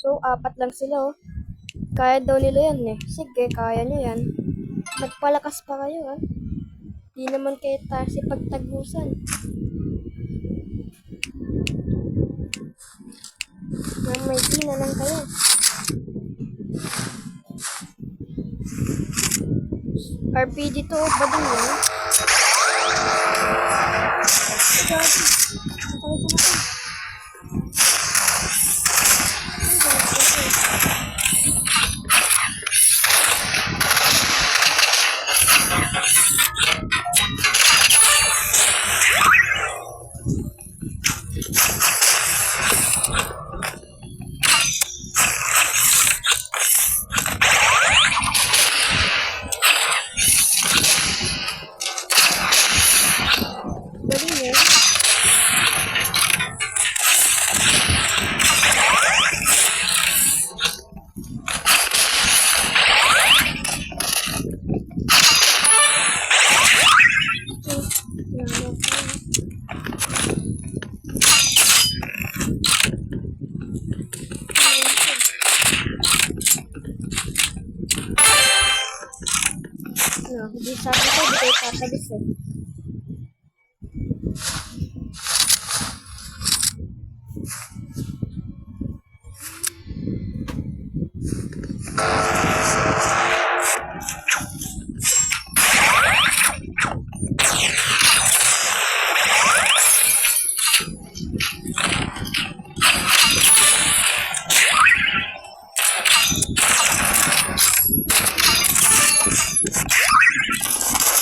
So, 4 lang sila, oh. Kaya daw nila yan, eh. Sige, kaya nyo yan. Magpalakas pa kayo, ah. Di naman kayo si pagtagusan. May na lang kayo. RPG to, ba din yun? Hindi sabi ko, di kayo tatalis eh.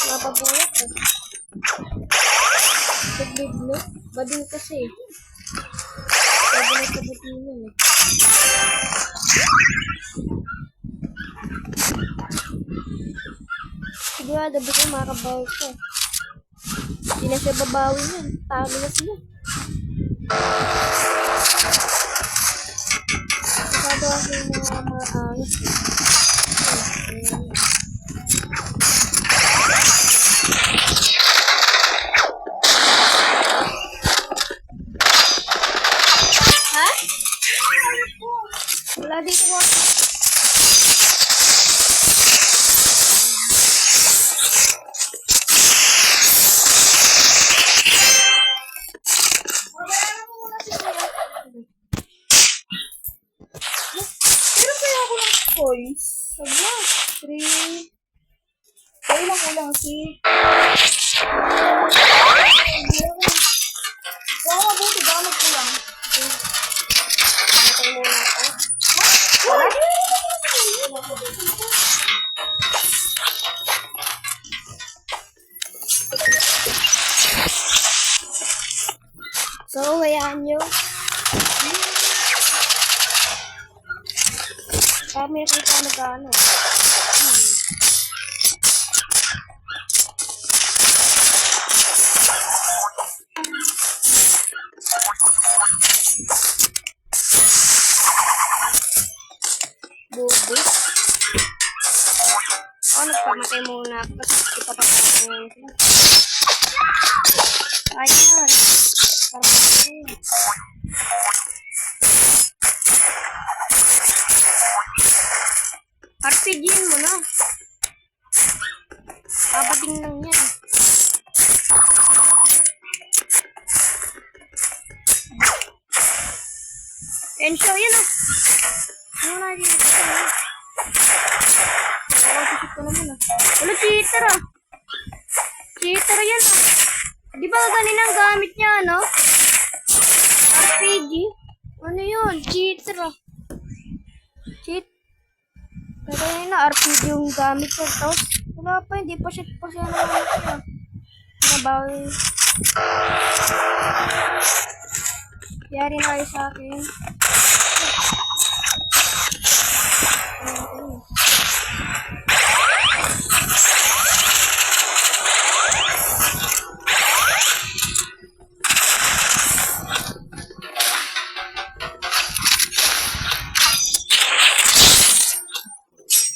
Napabulat eh. Sablid mo? Bading kasi. Sabi na sa batinan eh. Sigurado ba kayo makabawi ko? Hindi na siya babawi yan. Talo na sila. Masyado kasi yung mga angas eh. Wala dito ko. Pero kaya ako ng coins. Sabla. 3. Kaya lang kulang si. Baka mabuti ba magkulang? Matay muna ako. So, hayaan nyo. Kami nakita nag-ano. Bubis. Nagpamatay muna ako kasi ipapapatay mo sila. Ayan. Parang RPG mo na. Abating lang yan. Ensyo, yan ah. Ano na dito? Nakakasip ko naman ah. Wala, cheater ah. Cheater yan ah. Di ba ganun ang gamit niya, no? RPG? Ano yun? Cheater ah. Cheat. Pero yun na, RPG yung gamit niya. Tapos, wala pa, hindi pa siya naman siya. Nabawi. Yari na kayo sa akin.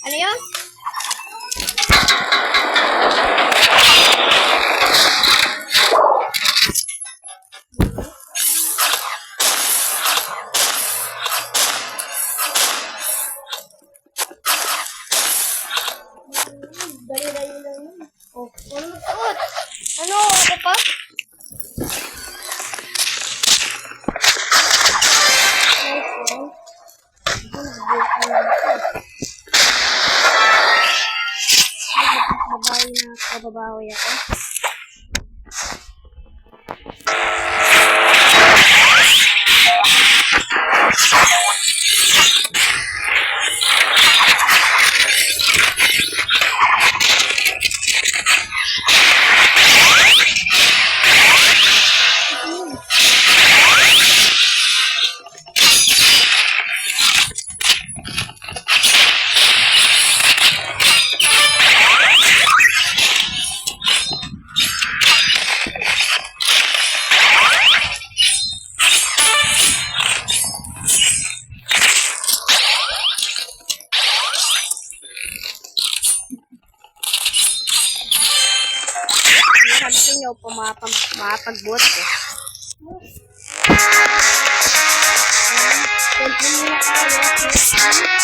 Ano yun? pa? Babawi ako. Sabi ko nyo, mapagbuot ko. Thank you muna tayo.